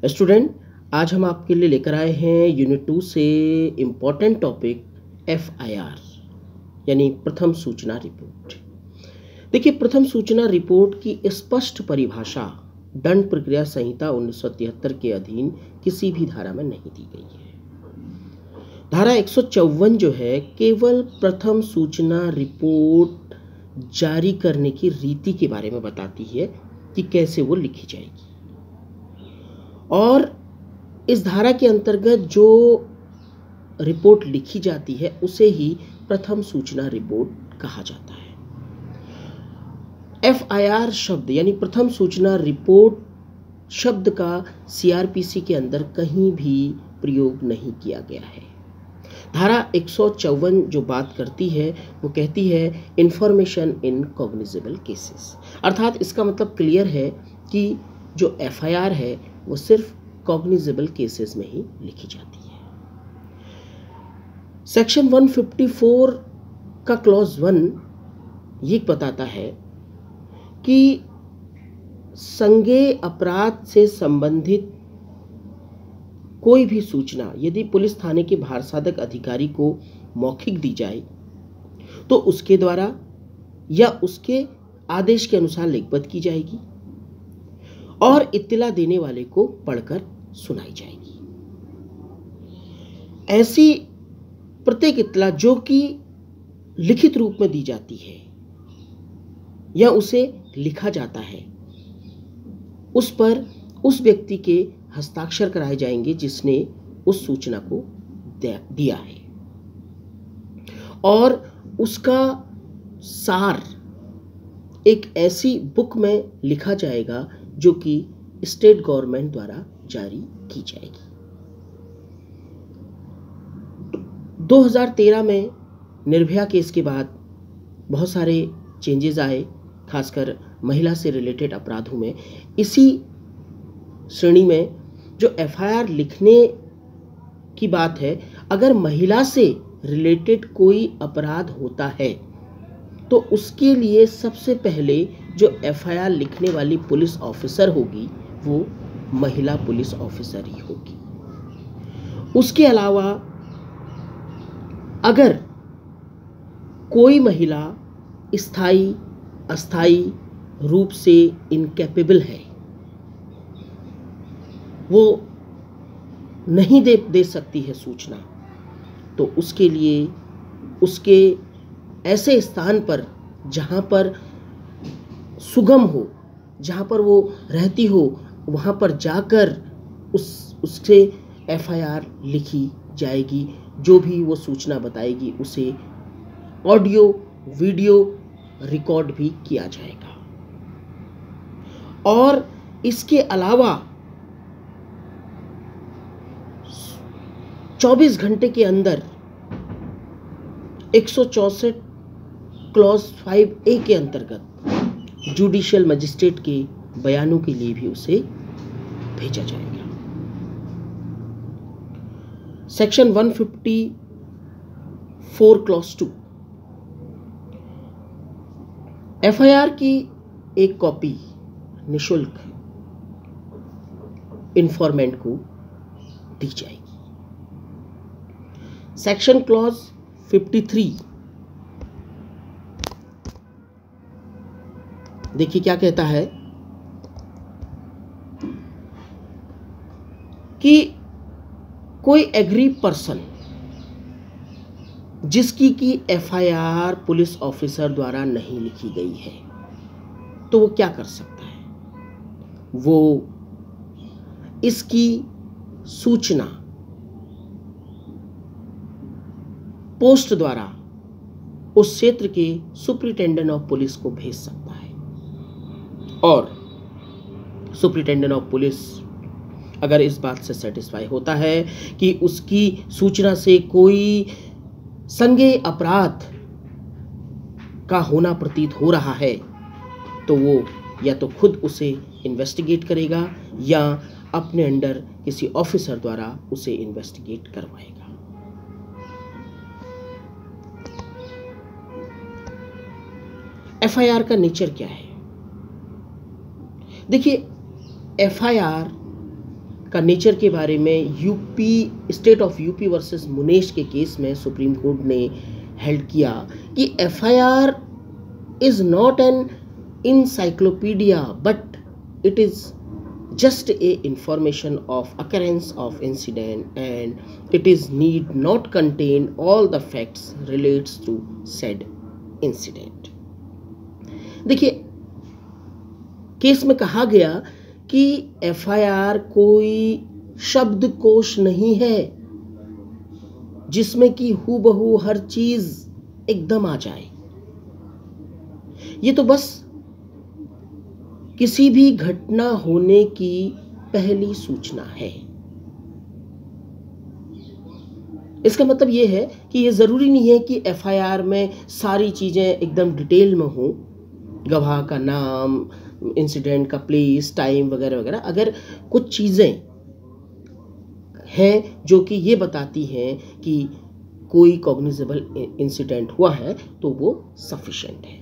Student, आज हम आपके लिए लेकर आए हैं यूनिट 2 से इम्पोर्टेंट टॉपिक FIR यानी प्रथम सूचना रिपोर्ट। देखिए, प्रथम सूचना रिपोर्ट की स्पष्ट परिभाषा दंड प्रक्रिया संहिता 1973 के अधीन किसी भी धारा में नहीं दी गई है। धारा 154 जो है केवल प्रथम सूचना रिपोर्ट जारी करने की रीति के बारे में बताती है कि कैसे वो लिखी जाएगी, और इस धारा के अंतर्गत जो रिपोर्ट लिखी जाती है उसे ही प्रथम सूचना रिपोर्ट कहा जाता है। FIR शब्द यानी प्रथम सूचना रिपोर्ट शब्द का CRPC के अंदर कहीं भी प्रयोग नहीं किया गया है। धारा 154 जो बात करती है वो कहती है इंफॉर्मेशन इन कॉग्निजेबल केसेस, अर्थात इसका मतलब क्लियर है कि जो FIR है वो सिर्फ कॉग्निजेबल केसेस में ही लिखी जाती है। सेक्शन 154 का क्लॉज 1 ये बताता है कि संज्ञेय अपराध से संबंधित कोई भी सूचना यदि पुलिस थाने के भारसाधक अधिकारी को मौखिक दी जाए तो उसके द्वारा या उसके आदेश के अनुसार लिखबद्ध की जाएगी और इत्तला देने वाले को पढ़कर सुनाई जाएगी। ऐसी प्रत्येक इत्तला जो कि लिखित रूप में दी जाती है या उसे लिखा जाता है, उस पर उस व्यक्ति के हस्ताक्षर कराए जाएंगे जिसने उस सूचना को दिया है, और उसका सार एक ऐसी बुक में लिखा जाएगा जो कि स्टेट गवर्नमेंट द्वारा जारी की जाएगी। 2013 में निर्भया केस के बाद बहुत सारे चेंजेस आए, खासकर महिला से रिलेटेड अपराधों में। इसी श्रेणी में जो FIR लिखने की बात है, अगर महिला से रिलेटेड कोई अपराध होता है तो उसके लिए सबसे पहले जो FIR लिखने वाली पुलिस ऑफिसर होगी वो महिला पुलिस ऑफिसर ही होगी। उसके अलावा अगर कोई महिला स्थायी अस्थायी रूप से इनकैपेबल है, वो नहीं दे सकती है सूचना, तो उसके लिए उसके ऐसे स्थान पर जहाँ पर सुगम हो, जहाँ पर वो रहती हो, वहाँ पर जाकर उससे FIR लिखी जाएगी। जो भी वो सूचना बताएगी उसे ऑडियो वीडियो रिकॉर्ड भी किया जाएगा, और इसके अलावा 24 घंटे के अंदर 164 क्लॉज 5A के अंतर्गत जुडिशियल मजिस्ट्रेट के बयानों के लिए भी उसे भेजा जाएगा। सेक्शन 154 क्लॉज 2 FIR की एक कॉपी निशुल्क इंफॉर्मेंट को दी जाएगी। सेक्शन क्लॉज 53 देखिए क्या कहता है कि कोई एग्री पर्सन जिसकी की FIR पुलिस ऑफिसर द्वारा नहीं लिखी गई है, तो वो क्या कर सकता है? वो इसकी सूचना पोस्ट द्वारा उस क्षेत्र के सुपरिटेंडेंट ऑफ पुलिस को भेज सकता है, और सुपरिटेंडेंट ऑफ पुलिस अगर इस बात से सेटिस्फाई होता है कि उसकी सूचना से कोई संज्ञेय अपराध का होना प्रतीत हो रहा है, तो वो या तो खुद उसे इन्वेस्टिगेट करेगा या अपने अंडर किसी ऑफिसर द्वारा उसे इन्वेस्टिगेट करवाएगा। FIR का नेचर क्या है? देखिए, FIR का नेचर के बारे में UP, state of UP versus Munesh के केस में सुप्रीम कोर्ट ने हेल्ड किया कि FIR is not an encyclopedia but it is just a information of occurrence of incident and it is need not contain all the facts relates to said incident। देखिए, case में कहा गया कि FIR कोई शब्दकोश नहीं है जिसमें कि हूबहू हर चीज एकदम आ जाए। ये तो बस किसी भी घटना होने की पहली सूचना है। इसका मतलब यह है कि यह जरूरी नहीं है कि एफआईआर में सारी चीजें एकदम डिटेल में हो, गवाह का नाम, इंसिडेंट का प्लेस, टाइम वगैरह वगैरह। अगर कुछ चीजें हैं जो कि ये बताती हैं कि कोई कॉग्निजेबल इंसिडेंट हुआ है तो वो सफिशिएंट है।